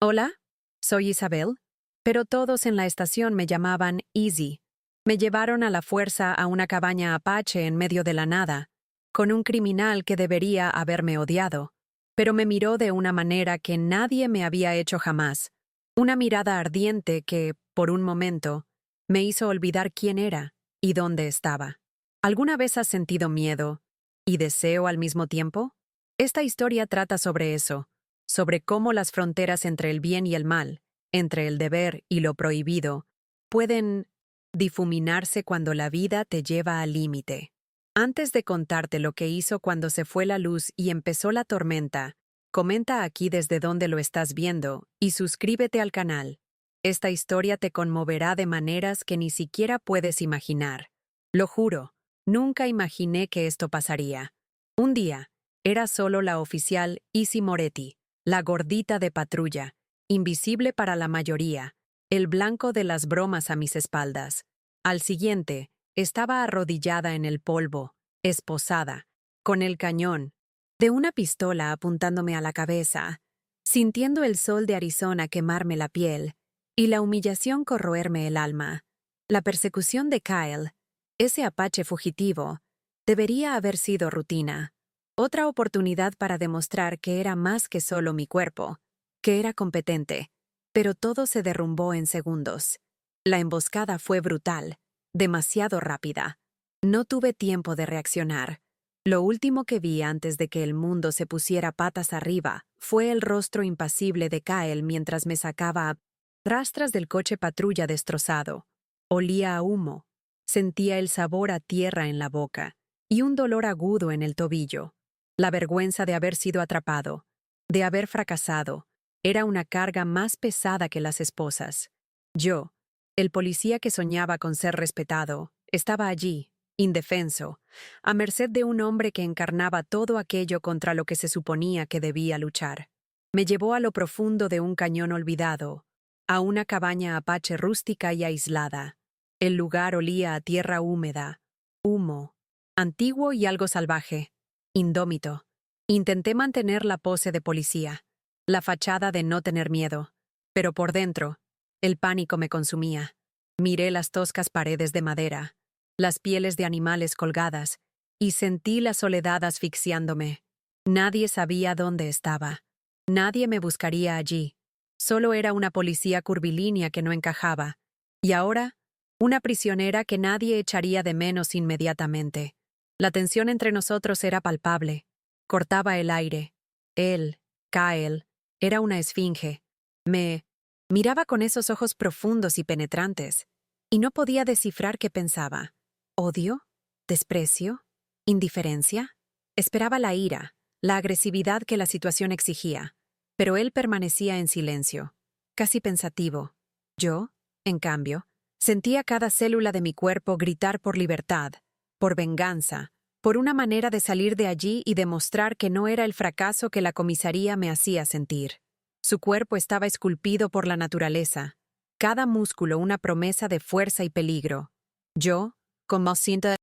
Hola, soy Isabel, pero todos en la estación me llamaban Easy. Me llevaron a la fuerza a una cabaña apache en medio de la nada, con un criminal que debería haberme odiado, pero me miró de una manera que nadie me había hecho jamás, una mirada ardiente que, por un momento, me hizo olvidar quién era y dónde estaba. ¿Alguna vez has sentido miedo y deseo al mismo tiempo? Esta historia trata sobre eso, sobre cómo las fronteras entre el bien y el mal, entre el deber y lo prohibido, pueden difuminarse cuando la vida te lleva al límite. Antes de contarte lo que hizo cuando se fue la luz y empezó la tormenta, comenta aquí desde dónde lo estás viendo y suscríbete al canal. Esta historia te conmoverá de maneras que ni siquiera puedes imaginar. Lo juro, nunca imaginé que esto pasaría. Un día, era solo la oficial Isi Moretti, la gordita de patrulla, invisible para la mayoría, el blanco de las bromas a mis espaldas. Al siguiente, estaba arrodillada en el polvo, esposada, con el cañón de una pistola apuntándome a la cabeza, sintiendo el sol de Arizona quemarme la piel y la humillación corroerme el alma. La persecución de Kyle, ese apache fugitivo, debería haber sido rutina. Otra oportunidad para demostrar que era más que solo mi cuerpo, que era competente, pero todo se derrumbó en segundos. La emboscada fue brutal, demasiado rápida. No tuve tiempo de reaccionar. Lo último que vi antes de que el mundo se pusiera patas arriba fue el rostro impasible de Kyle mientras me sacaba a rastras del coche patrulla destrozado. Olía a humo. Sentía el sabor a tierra en la boca y un dolor agudo en el tobillo. La vergüenza de haber sido atrapado, de haber fracasado, era una carga más pesada que las esposas. Yo, el policía que soñaba con ser respetado, estaba allí, indefenso, a merced de un hombre que encarnaba todo aquello contra lo que se suponía que debía luchar. Me llevó a lo profundo de un cañón olvidado, a una cabaña apache rústica y aislada. El lugar olía a tierra húmeda, humo, antiguo y algo salvaje, indómito. Intenté mantener la pose de policía, la fachada de no tener miedo, pero por dentro, el pánico me consumía. Miré las toscas paredes de madera, las pieles de animales colgadas, y sentí la soledad asfixiándome. Nadie sabía dónde estaba. Nadie me buscaría allí. Solo era una policía curvilínea que no encajaba. Y ahora, una prisionera que nadie echaría de menos inmediatamente. La tensión entre nosotros era palpable. Cortaba el aire. Él, Kyle, era una esfinge. Me miraba con esos ojos profundos y penetrantes, y no podía descifrar qué pensaba. ¿Odio? ¿Desprecio? ¿Indiferencia? Esperaba la ira, la agresividad que la situación exigía, pero él permanecía en silencio, casi pensativo. Yo, en cambio, sentía cada célula de mi cuerpo gritar por libertad, por venganza, por una manera de salir de allí y demostrar que no era el fracaso que la comisaría me hacía sentir. Su cuerpo estaba esculpido por la naturaleza, cada músculo una promesa de fuerza y peligro. Yo, como cinta,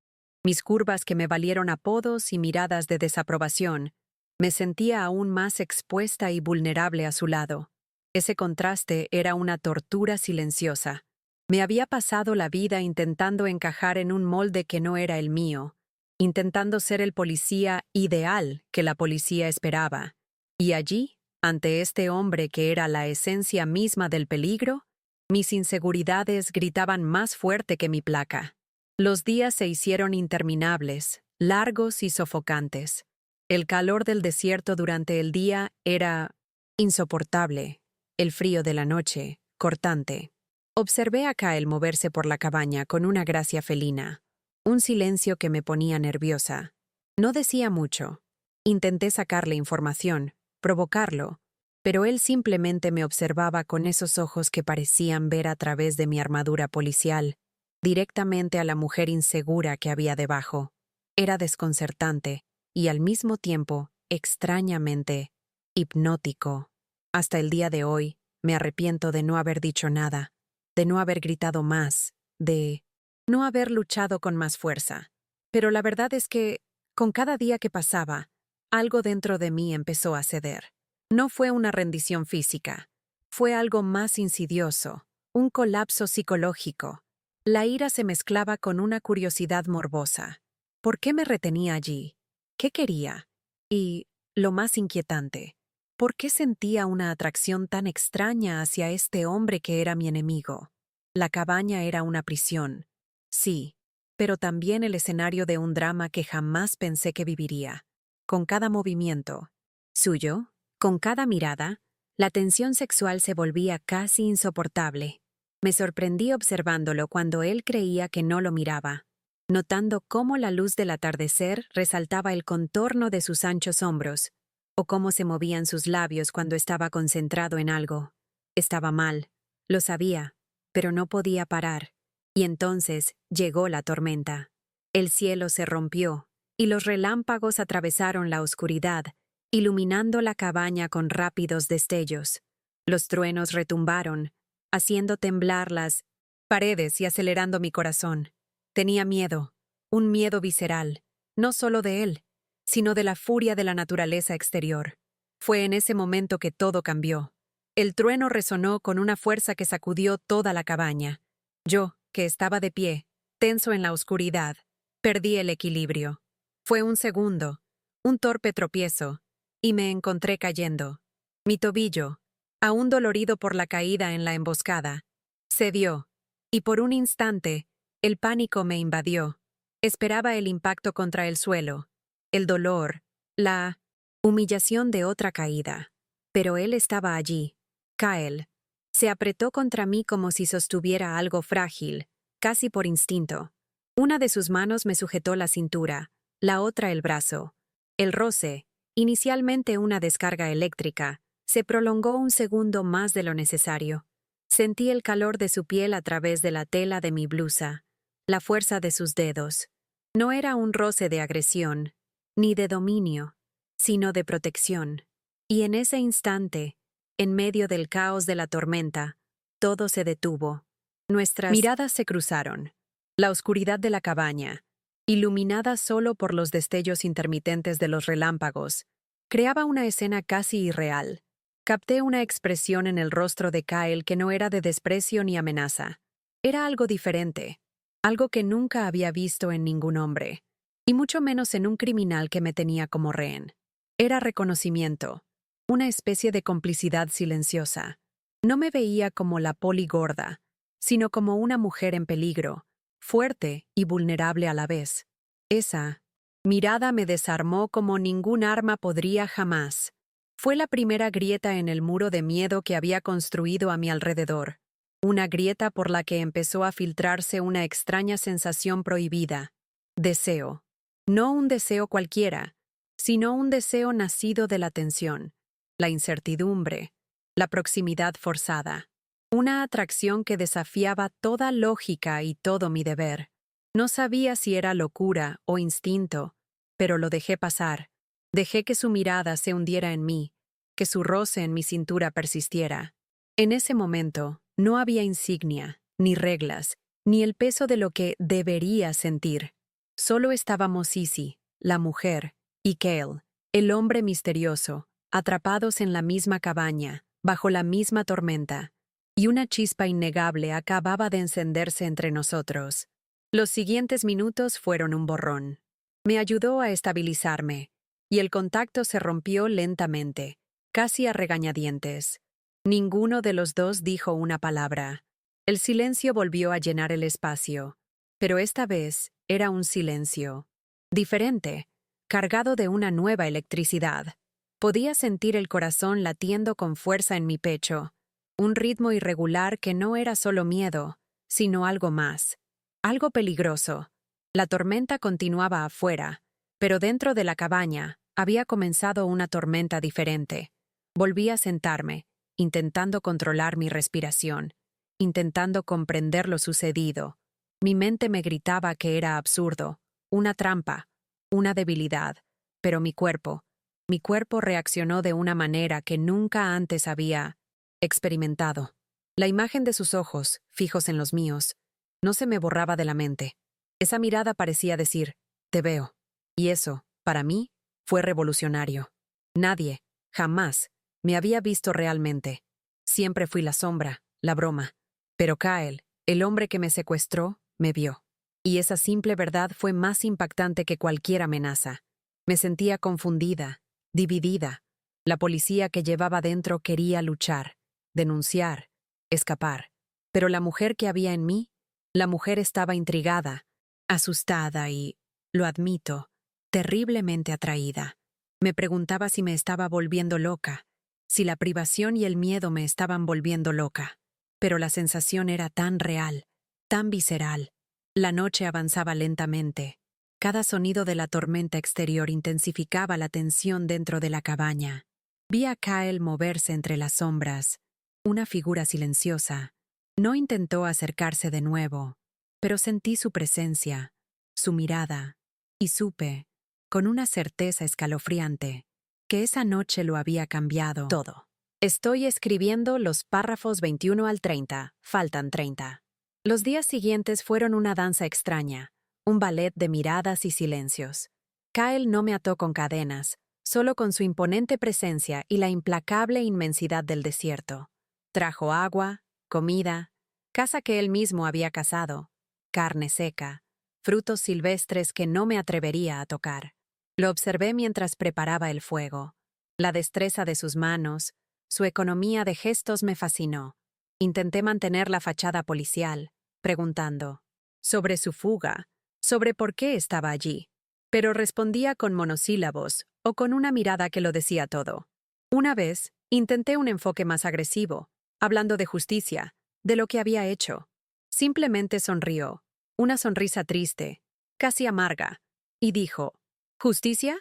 mis curvas que me valieron apodos y miradas de desaprobación, me sentía aún más expuesta y vulnerable a su lado. Ese contraste era una tortura silenciosa. Me había pasado la vida intentando encajar en un molde que no era el mío, intentando ser el policía ideal que la policía esperaba. Y allí, ante este hombre que era la esencia misma del peligro, mis inseguridades gritaban más fuerte que mi placa. Los días se hicieron interminables, largos y sofocantes. El calor del desierto durante el día era insoportable, el frío de la noche, cortante. Observé a Kyle moverse por la cabaña con una gracia felina, un silencio que me ponía nerviosa. No decía mucho. Intenté sacarle información, provocarlo, pero él simplemente me observaba con esos ojos que parecían ver a través de mi armadura policial, directamente a la mujer insegura que había debajo. Era desconcertante y al mismo tiempo, extrañamente, hipnótico. Hasta el día de hoy, me arrepiento de no haber dicho nada, de no haber gritado más, de no haber luchado con más fuerza. Pero la verdad es que, con cada día que pasaba, algo dentro de mí empezó a ceder. No fue una rendición física. fue algo más insidioso, un colapso psicológico. La ira se mezclaba con una curiosidad morbosa. ¿Por qué me retenía allí? ¿Qué quería? Y, lo más inquietante, ¿por qué sentía una atracción tan extraña hacia este hombre que era mi enemigo? La cabaña era una prisión, sí, pero también el escenario de un drama que jamás pensé que viviría. Con cada movimiento suyo, con cada mirada, la tensión sexual se volvía casi insoportable. Me sorprendí observándolo cuando él creía que no lo miraba, notando cómo la luz del atardecer resaltaba el contorno de sus anchos hombros, o cómo se movían sus labios cuando estaba concentrado en algo. Estaba mal, lo sabía, pero no podía parar. Y entonces llegó la tormenta. El cielo se rompió, y los relámpagos atravesaron la oscuridad, iluminando la cabaña con rápidos destellos. Los truenos retumbaron, haciendo temblar las paredes y acelerando mi corazón. Tenía miedo, un miedo visceral, no solo de él, sino de la furia de la naturaleza exterior. Fue en ese momento que todo cambió. El trueno resonó con una fuerza que sacudió toda la cabaña. Yo, que estaba de pie, tenso en la oscuridad, perdí el equilibrio. Fue un segundo, un torpe tropiezo, y me encontré cayendo. Mi tobillo, aún dolorido por la caída en la emboscada, cedió, y por un instante, el pánico me invadió. Esperaba el impacto contra el suelo, el dolor, la humillación de otra caída. Pero él estaba allí, Kyle. Se apretó contra mí como si sostuviera algo frágil, casi por instinto. Una de sus manos me sujetó la cintura, la otra el brazo. El roce, inicialmente una descarga eléctrica, se prolongó un segundo más de lo necesario. Sentí el calor de su piel a través de la tela de mi blusa, la fuerza de sus dedos. No era un roce de agresión, ni de dominio, sino de protección. Y en ese instante, en medio del caos de la tormenta, todo se detuvo. Nuestras miradas se cruzaron. La oscuridad de la cabaña, iluminada solo por los destellos intermitentes de los relámpagos, creaba una escena casi irreal. Capté una expresión en el rostro de Kyle que no era de desprecio ni amenaza. Era algo diferente, algo que nunca había visto en ningún hombre, y mucho menos en un criminal que me tenía como rehén. Era reconocimiento, una especie de complicidad silenciosa. No me veía como la poli gorda, sino como una mujer en peligro, fuerte y vulnerable a la vez. Esa mirada me desarmó como ningún arma podría jamás. Fue la primera grieta en el muro de miedo que había construido a mi alrededor. Una grieta por la que empezó a filtrarse una extraña sensación prohibida. Deseo. No un deseo cualquiera, sino un deseo nacido de la tensión, la incertidumbre, la proximidad forzada. Una atracción que desafiaba toda lógica y todo mi deber. No sabía si era locura o instinto, pero lo dejé pasar. Dejé que su mirada se hundiera en mí, que su roce en mi cintura persistiera. En ese momento, no había insignia, ni reglas, ni el peso de lo que debería sentir. Solo estábamos Sissy, la mujer, y Cale, el hombre misterioso, atrapados en la misma cabaña, bajo la misma tormenta, y una chispa innegable acababa de encenderse entre nosotros. Los siguientes minutos fueron un borrón. Me ayudó a estabilizarme, y el contacto se rompió lentamente, casi a regañadientes. Ninguno de los dos dijo una palabra. El silencio volvió a llenar el espacio, pero esta vez era un silencio diferente, cargado de una nueva electricidad. Podía sentir el corazón latiendo con fuerza en mi pecho, un ritmo irregular que no era solo miedo, sino algo más, algo peligroso. La tormenta continuaba afuera, pero dentro de la cabaña había comenzado una tormenta diferente. Volví a sentarme, intentando controlar mi respiración, intentando comprender lo sucedido. Mi mente me gritaba que era absurdo, una trampa, una debilidad, pero mi cuerpo reaccionó de una manera que nunca antes había experimentado. La imagen de sus ojos, fijos en los míos, no se me borraba de la mente. Esa mirada parecía decir, te veo. Y eso, para mí, fue revolucionario. Nadie, jamás, me había visto realmente. Siempre fui la sombra, la broma. Pero Kyle, el hombre que me secuestró, me vio. Y esa simple verdad fue más impactante que cualquier amenaza. Me sentía confundida, dividida. La policía que llevaba dentro quería luchar, denunciar, escapar. Pero la mujer que había en mí, la mujer estaba intrigada, asustada y, lo admito, terriblemente atraída. Me preguntaba si me estaba volviendo loca, si la privación y el miedo me estaban volviendo loca. Pero la sensación era tan real, tan visceral. La noche avanzaba lentamente. Cada sonido de la tormenta exterior intensificaba la tensión dentro de la cabaña. Vi a Kyle moverse entre las sombras, una figura silenciosa. No intentó acercarse de nuevo, pero sentí su presencia, su mirada, y supe, con una certeza escalofriante, que esa noche lo había cambiado todo. Estoy escribiendo los párrafos 21 al 30, faltan 30. Los días siguientes fueron una danza extraña, un ballet de miradas y silencios. Kyle no me ató con cadenas, solo con su imponente presencia y la implacable inmensidad del desierto. Trajo agua, comida, casa que él mismo había cazado, carne seca, frutos silvestres que no me atrevería a tocar. Lo observé mientras preparaba el fuego. La destreza de sus manos, su economía de gestos me fascinó. Intenté mantener la fachada policial, preguntando sobre su fuga, sobre por qué estaba allí, pero respondía con monosílabos o con una mirada que lo decía todo. Una vez, intenté un enfoque más agresivo, hablando de justicia, de lo que había hecho. Simplemente sonrió, una sonrisa triste, casi amarga, y dijo, ¿justicia?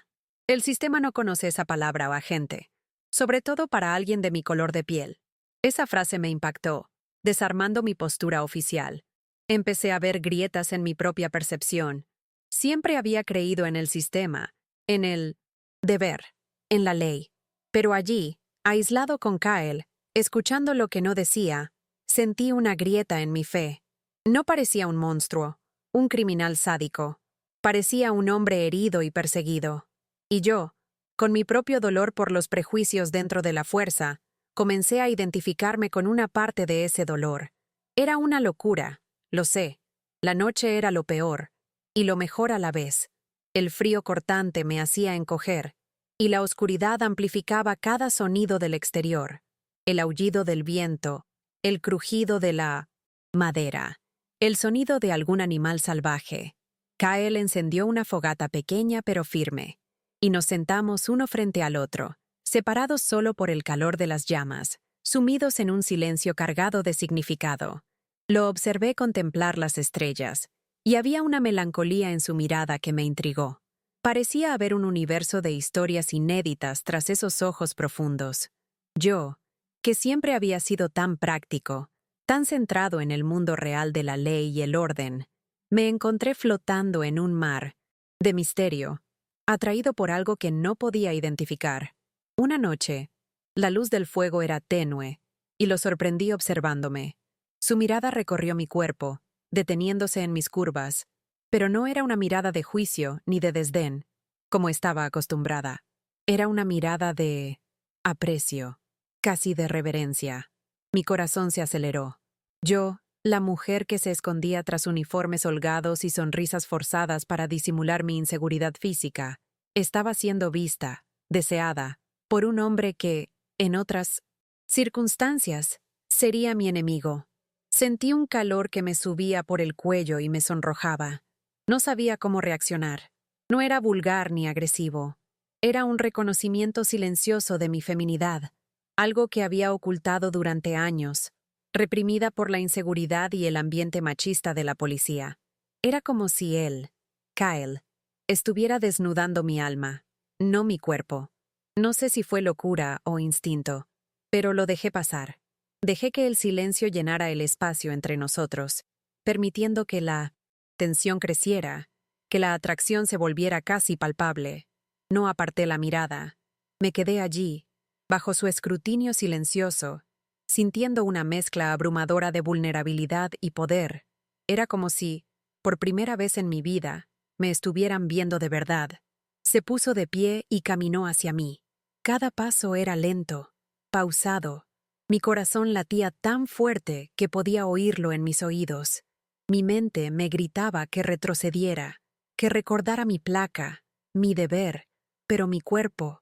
El sistema no conoce esa palabra o agente, sobre todo para alguien de mi color de piel. Esa frase me impactó, desarmando mi postura oficial. Empecé a ver grietas en mi propia percepción. Siempre había creído en el sistema, en el deber, en la ley. Pero allí, aislado con Kyle, escuchando lo que no decía, sentí una grieta en mi fe. No parecía un monstruo, un criminal sádico. Parecía un hombre herido y perseguido. Y yo, con mi propio dolor por los prejuicios dentro de la fuerza, comencé a identificarme con una parte de ese dolor. Era una locura, lo sé. La noche era lo peor, y lo mejor a la vez. El frío cortante me hacía encoger, y la oscuridad amplificaba cada sonido del exterior. El aullido del viento, el crujido de la madera, el sonido de algún animal salvaje. Kyle encendió una fogata pequeña pero firme, y nos sentamos uno frente al otro, separados solo por el calor de las llamas, sumidos en un silencio cargado de significado. Lo observé contemplar las estrellas, y había una melancolía en su mirada que me intrigó. Parecía haber un universo de historias inéditas tras esos ojos profundos. Yo, que siempre había sido tan práctico, tan centrado en el mundo real de la ley y el orden, me encontré flotando en un mar de misterio, atraído por algo que no podía identificar. Una noche, la luz del fuego era tenue, y lo sorprendí observándome. Su mirada recorrió mi cuerpo, deteniéndose en mis curvas, pero no era una mirada de juicio ni de desdén, como estaba acostumbrada. Era una mirada de aprecio, casi de reverencia. Mi corazón se aceleró. Yo, la mujer que se escondía tras uniformes holgados y sonrisas forzadas para disimular mi inseguridad física, estaba siendo vista, deseada, por un hombre que, en otras circunstancias, sería mi enemigo. Sentí un calor que me subía por el cuello y me sonrojaba. No sabía cómo reaccionar. No era vulgar ni agresivo. Era un reconocimiento silencioso de mi feminidad, algo que había ocultado durante años, reprimida por la inseguridad y el ambiente machista de la policía. Era como si él, Kyle, estuviera desnudando mi alma, no mi cuerpo. No sé si fue locura o instinto, pero lo dejé pasar. Dejé que el silencio llenara el espacio entre nosotros, permitiendo que la tensión creciera, que la atracción se volviera casi palpable. No aparté la mirada. Me quedé allí, bajo su escrutinio silencioso, sintiendo una mezcla abrumadora de vulnerabilidad y poder. Era como si, por primera vez en mi vida, me estuvieran viendo de verdad. Se puso de pie y caminó hacia mí. Cada paso era lento, pausado, Mi corazón latía tan fuerte que podía oírlo en mis oídos. Mi mente me gritaba que retrocediera, que recordara mi placa, mi deber, pero mi cuerpo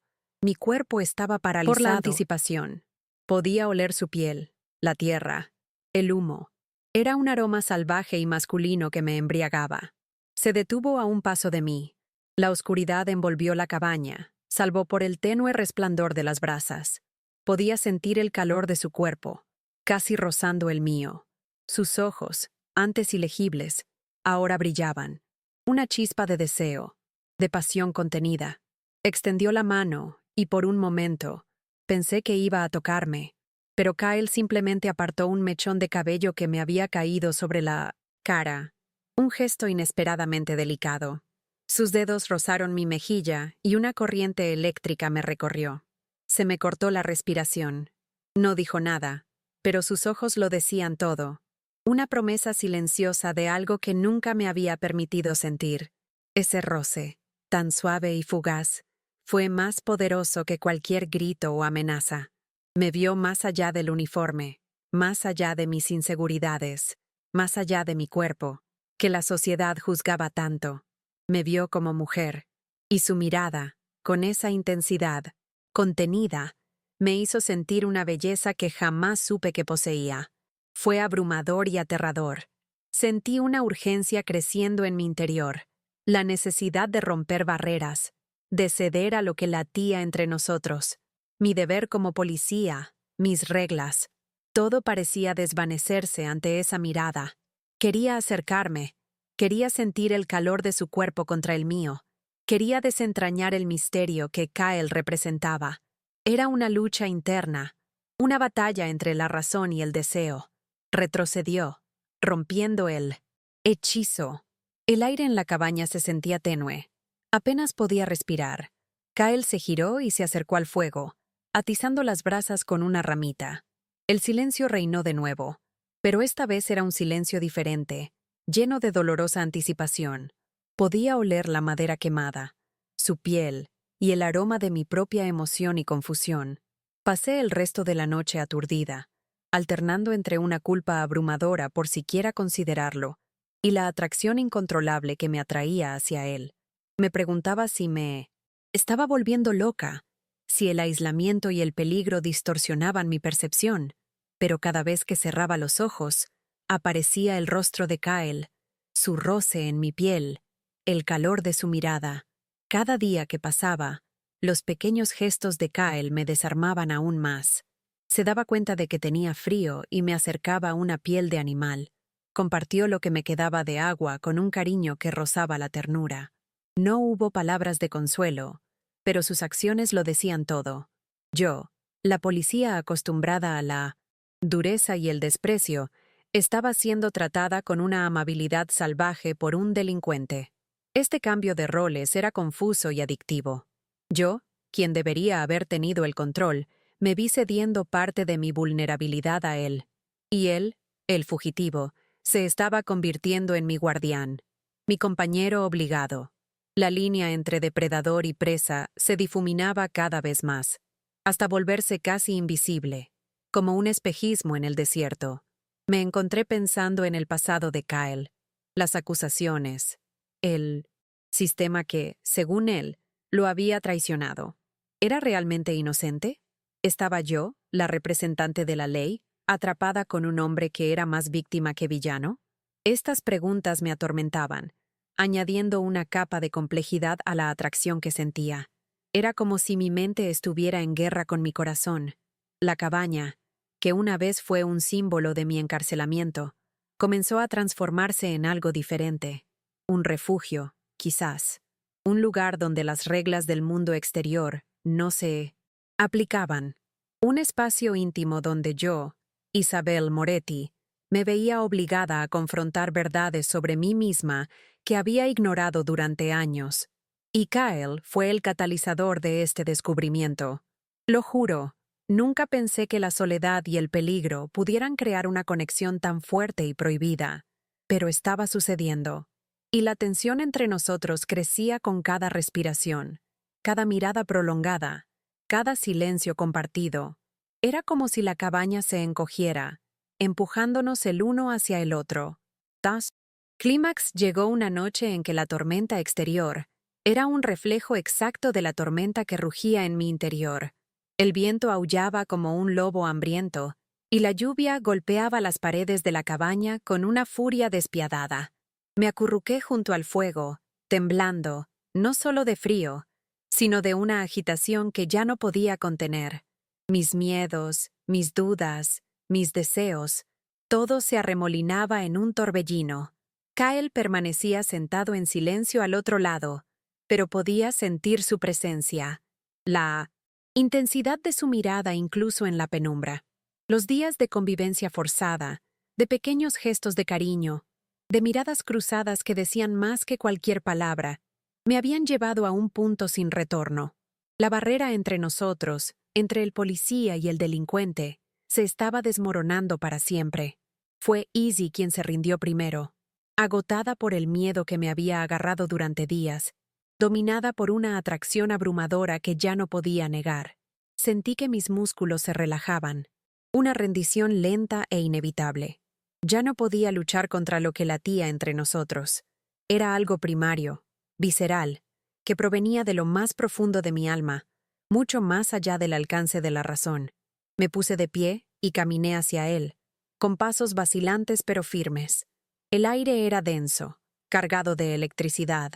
estaba paralizado por la anticipación. Podía oler su piel, la tierra, el humo. Era un aroma salvaje y masculino que me embriagaba. Se detuvo a un paso de mí. La oscuridad envolvió la cabaña, salvo por el tenue resplandor de las brasas. Podía sentir el calor de su cuerpo, casi rozando el mío. Sus ojos, antes ilegibles, ahora brillaban. Una chispa de deseo, de pasión contenida. Extendió la mano, y por un momento, pensé que iba a tocarme, pero Kyle simplemente apartó un mechón de cabello que me había caído sobre la cara. Un gesto inesperadamente delicado. Sus dedos rozaron mi mejilla y una corriente eléctrica me recorrió. Se me cortó la respiración. No dijo nada, pero sus ojos lo decían todo. Una promesa silenciosa de algo que nunca me había permitido sentir. Ese roce, tan suave y fugaz, fue más poderoso que cualquier grito o amenaza. Me vio más allá del uniforme, más allá de mis inseguridades, más allá de mi cuerpo, que la sociedad juzgaba tanto. Me vio como mujer, y su mirada, con esa intensidad, contenida, me hizo sentir una belleza que jamás supe que poseía. Fue abrumador y aterrador. Sentí una urgencia creciendo en mi interior, la necesidad de romper barreras, de ceder a lo que latía entre nosotros. Mi deber como policía, mis reglas, todo parecía desvanecerse ante esa mirada. Quería acercarme, quería sentir el calor de su cuerpo contra el mío, quería desentrañar el misterio que Kyle representaba. Era una lucha interna, una batalla entre la razón y el deseo. Retrocedió, rompiendo el hechizo. El aire en la cabaña se sentía tenue. Apenas podía respirar. Kyle se giró y se acercó al fuego, atizando las brasas con una ramita. El silencio reinó de nuevo, pero esta vez era un silencio diferente, lleno de dolorosa anticipación. Podía oler la madera quemada, su piel y el aroma de mi propia emoción y confusión. Pasé el resto de la noche aturdida, alternando entre una culpa abrumadora por siquiera considerarlo y la atracción incontrolable que me atraía hacia él. Me preguntaba si me estaba volviendo loca, si el aislamiento y el peligro distorsionaban mi percepción, pero cada vez que cerraba los ojos, aparecía el rostro de Kyle, su roce en mi piel, el calor de su mirada. Cada día que pasaba, los pequeños gestos de Kyle me desarmaban aún más. Se daba cuenta de que tenía frío y me acercaba a una piel de animal. Compartió lo que me quedaba de agua con un cariño que rozaba la ternura. No hubo palabras de consuelo, pero sus acciones lo decían todo. Yo, la policía acostumbrada a la dureza y el desprecio, estaba siendo tratada con una amabilidad salvaje por un delincuente. Este cambio de roles era confuso y adictivo. Yo, quien debería haber tenido el control, me vi cediendo parte de mi vulnerabilidad a él. Y él, el fugitivo, se estaba convirtiendo en mi guardián, mi compañero obligado. La línea entre depredador y presa se difuminaba cada vez más, hasta volverse casi invisible, como un espejismo en el desierto. Me encontré pensando en el pasado de Kyle, las acusaciones, el sistema que, según él, lo había traicionado. ¿Era realmente inocente? ¿Estaba yo, la representante de la ley, atrapada con un hombre que era más víctima que villano? Estas preguntas me atormentaban, añadiendo una capa de complejidad a la atracción que sentía. Era como si mi mente estuviera en guerra con mi corazón. La cabaña, que una vez fue un símbolo de mi encarcelamiento, comenzó a transformarse en algo diferente. Un refugio, quizás. Un lugar donde las reglas del mundo exterior no se aplicaban. Un espacio íntimo donde yo, Isabel Moretti, me veía obligada a confrontar verdades sobre mí misma que había ignorado durante años. Y Kyle fue el catalizador de este descubrimiento. Lo juro, nunca pensé que la soledad y el peligro pudieran crear una conexión tan fuerte y prohibida. Pero estaba sucediendo. Y la tensión entre nosotros crecía con cada respiración, cada mirada prolongada, cada silencio compartido. Era como si la cabaña se encogiera, empujándonos el uno hacia el otro. Tas. Clímax llegó una noche en que la tormenta exterior era un reflejo exacto de la tormenta que rugía en mi interior. El viento aullaba como un lobo hambriento, y la lluvia golpeaba las paredes de la cabaña con una furia despiadada. Me acurruqué junto al fuego, temblando, no solo de frío, sino de una agitación que ya no podía contener. Mis miedos, mis dudas, mis deseos, todo se arremolinaba en un torbellino. Kyle permanecía sentado en silencio al otro lado, pero podía sentir su presencia, la intensidad de su mirada incluso en la penumbra. Los días de convivencia forzada, de pequeños gestos de cariño, de miradas cruzadas que decían más que cualquier palabra, me habían llevado a un punto sin retorno. La barrera entre nosotros, entre el policía y el delincuente, se estaba desmoronando para siempre. Fue Izzy quien se rindió primero, agotada por el miedo que me había agarrado durante días, dominada por una atracción abrumadora que ya no podía negar. Sentí que mis músculos se relajaban, una rendición lenta e inevitable. Ya no podía luchar contra lo que latía entre nosotros. Era algo primario, visceral, que provenía de lo más profundo de mi alma, mucho más allá del alcance de la razón. Me puse de pie y caminé hacia él, con pasos vacilantes pero firmes. El aire era denso, cargado de electricidad.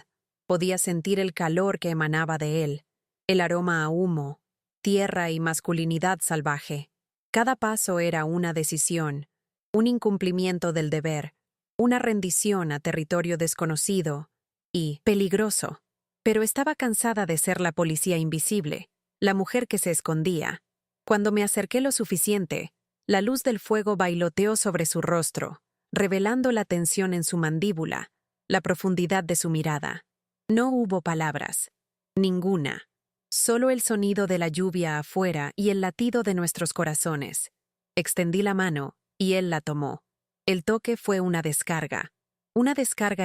Podía sentir el calor que emanaba de él, el aroma a humo, tierra y masculinidad salvaje. Cada paso era una decisión, un incumplimiento del deber, una rendición a territorio desconocido y peligroso. Pero estaba cansada de ser la policía invisible, la mujer que se escondía. Cuando me acerqué lo suficiente, la luz del fuego bailoteó sobre su rostro, revelando la tensión en su mandíbula, la profundidad de su mirada. No hubo palabras, ninguna, solo el sonido de la lluvia afuera y el latido de nuestros corazones. Extendí la mano y él la tomó. El toque fue una descarga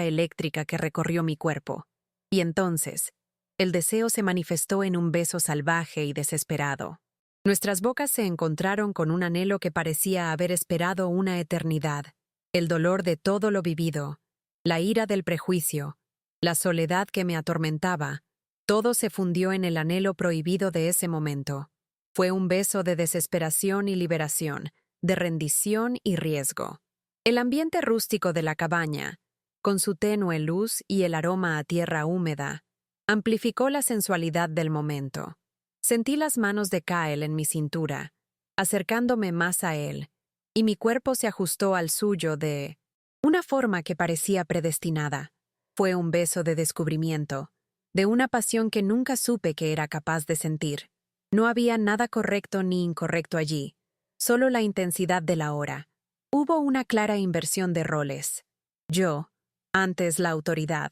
eléctrica que recorrió mi cuerpo. Y entonces, el deseo se manifestó en un beso salvaje y desesperado. Nuestras bocas se encontraron con un anhelo que parecía haber esperado una eternidad. El dolor de todo lo vivido, la ira del prejuicio, la soledad que me atormentaba, todo se fundió en el anhelo prohibido de ese momento. Fue un beso de desesperación y liberación, de rendición y riesgo. El ambiente rústico de la cabaña, con su tenue luz y el aroma a tierra húmeda, amplificó la sensualidad del momento. Sentí las manos de Kyle en mi cintura, acercándome más a él, y mi cuerpo se ajustó al suyo de una forma que parecía predestinada. Fue un beso de descubrimiento, de una pasión que nunca supe que era capaz de sentir. No había nada correcto ni incorrecto allí, solo la intensidad de la hora. Hubo una clara inversión de roles. Yo, antes la autoridad,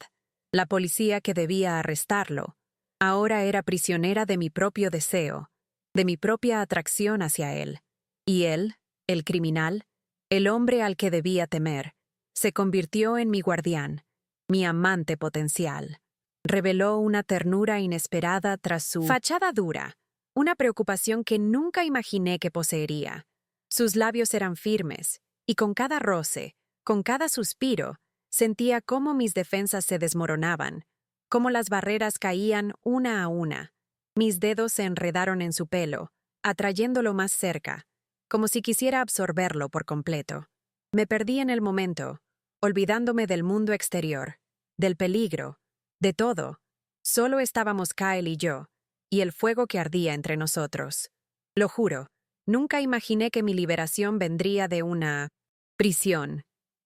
la policía que debía arrestarlo, ahora era prisionera de mi propio deseo, de mi propia atracción hacia él. Y él, el criminal, el hombre al que debía temer, se convirtió en mi guardián, mi amante potencial. Reveló una ternura inesperada tras su fachada dura, una preocupación que nunca imaginé que poseería. Sus labios eran firmes, y con cada roce, con cada suspiro, sentía cómo mis defensas se desmoronaban, cómo las barreras caían una a una. Mis dedos se enredaron en su pelo, atrayéndolo más cerca, como si quisiera absorberlo por completo. Me perdí en el momento, olvidándome del mundo exterior, del peligro, de todo. Solo estábamos Kyle y yo, y el fuego que ardía entre nosotros. Lo juro, nunca imaginé que mi liberación vendría de una prisión,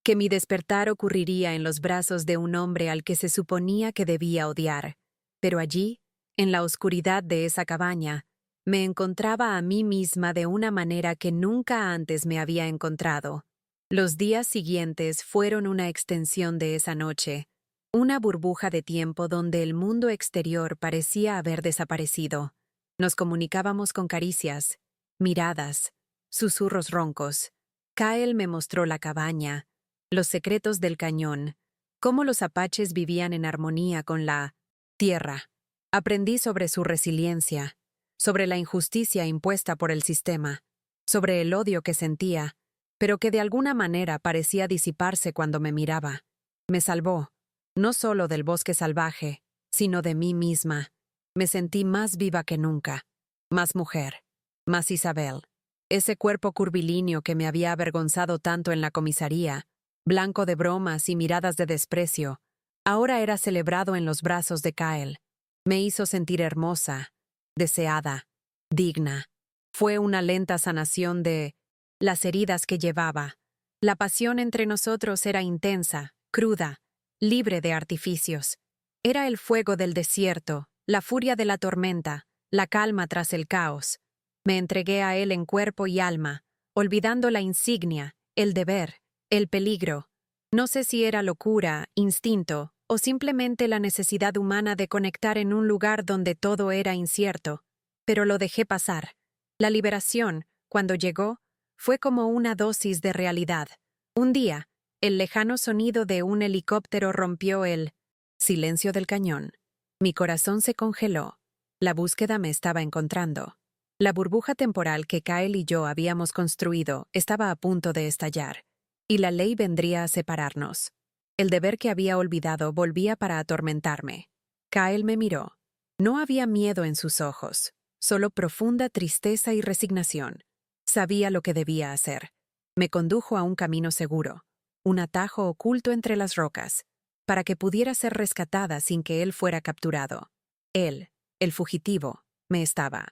que mi despertar ocurriría en los brazos de un hombre al que se suponía que debía odiar. Pero allí, en la oscuridad de esa cabaña, me encontraba a mí misma de una manera que nunca antes me había encontrado. Los días siguientes fueron una extensión de esa noche, una burbuja de tiempo donde el mundo exterior parecía haber desaparecido. Nos comunicábamos con caricias, miradas, susurros roncos. Kyle me mostró la cabaña, los secretos del cañón, cómo los apaches vivían en armonía con la tierra. Aprendí sobre su resiliencia, sobre la injusticia impuesta por el sistema. sobre el odio que sentía, pero que de alguna manera parecía disiparse cuando me miraba. Me salvó, no solo del bosque salvaje, sino de mí misma. Me sentí más viva que nunca, más mujer, más Isabel. Ese cuerpo curvilíneo que me había avergonzado tanto en la comisaría, blanco de bromas y miradas de desprecio, ahora era celebrado en los brazos de Kyle. Me hizo sentir hermosa, deseada, digna. Fue una lenta sanación de las heridas que llevaba. La pasión entre nosotros era intensa, cruda, libre de artificios. Era el fuego del desierto, la furia de la tormenta, la calma tras el caos. Me entregué a él en cuerpo y alma, olvidando la insignia, el deber, el peligro. No sé si era locura, instinto, o simplemente la necesidad humana de conectar en un lugar donde todo era incierto, pero lo dejé pasar. La liberación, cuando llegó, fue como una dosis de realidad. Un día, el lejano sonido de un helicóptero rompió el silencio del cañón. Mi corazón se congeló. La búsqueda me estaba encontrando. La burbuja temporal que Kyle y yo habíamos construido estaba a punto de estallar, y la ley vendría a separarnos. El deber que había olvidado volvía para atormentarme. Kyle me miró. No había miedo en sus ojos, solo profunda tristeza y resignación. Sabía lo que debía hacer. Me condujo a un camino seguro, un atajo oculto entre las rocas, para que pudiera ser rescatada sin que él fuera capturado. Él, el fugitivo, me estaba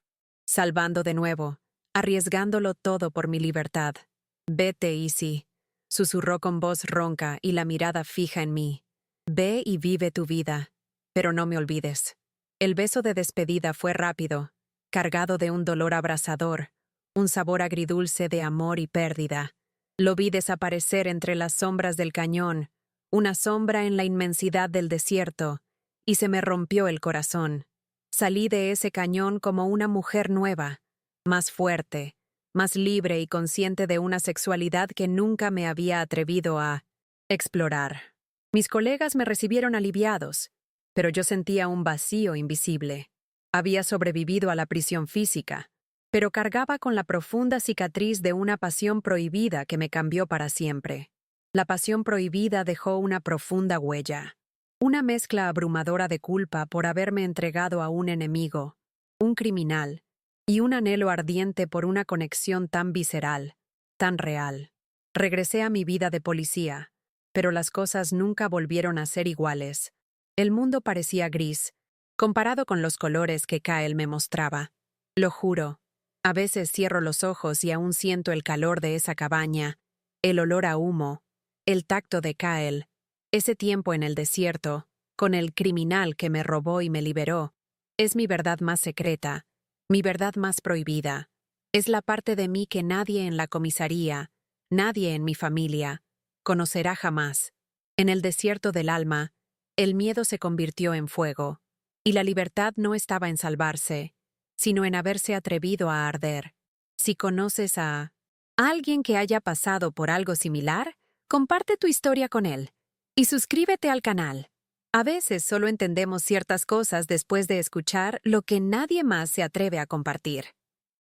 salvando de nuevo, arriesgándolo todo por mi libertad. Vete, Izzy, susurró con voz ronca y la mirada fija en mí. Ve y vive tu vida, pero no me olvides. El beso de despedida fue rápido, cargado de un dolor abrasador, un sabor agridulce de amor y pérdida. Lo vi desaparecer entre las sombras del cañón, una sombra en la inmensidad del desierto, y se me rompió el corazón. Salí de ese cañón como una mujer nueva, más fuerte, más libre y consciente de una sexualidad que nunca me había atrevido a explorar. Mis colegas me recibieron aliviados, pero yo sentía un vacío invisible. Había sobrevivido a la prisión física, pero cargaba con la profunda cicatriz de una pasión prohibida que me cambió para siempre. La pasión prohibida dejó una profunda huella. Una mezcla abrumadora de culpa por haberme entregado a un enemigo, un criminal, y un anhelo ardiente por una conexión tan visceral, tan real. Regresé a mi vida de policía, pero las cosas nunca volvieron a ser iguales. El mundo parecía gris, comparado con los colores que Kyle me mostraba. Lo juro, a veces cierro los ojos y aún siento el calor de esa cabaña, el olor a humo, el tacto de Kyle. Ese tiempo en el desierto, con el criminal que me robó y me liberó, es mi verdad más secreta, mi verdad más prohibida. Es la parte de mí que nadie en la comisaría, nadie en mi familia, conocerá jamás. En el desierto del alma, el miedo se convirtió en fuego, y la libertad no estaba en salvarse, sino en haberse atrevido a arder. Si conoces a alguien que haya pasado por algo similar, comparte tu historia con él. Y suscríbete al canal. A veces solo entendemos ciertas cosas después de escuchar lo que nadie más se atreve a compartir.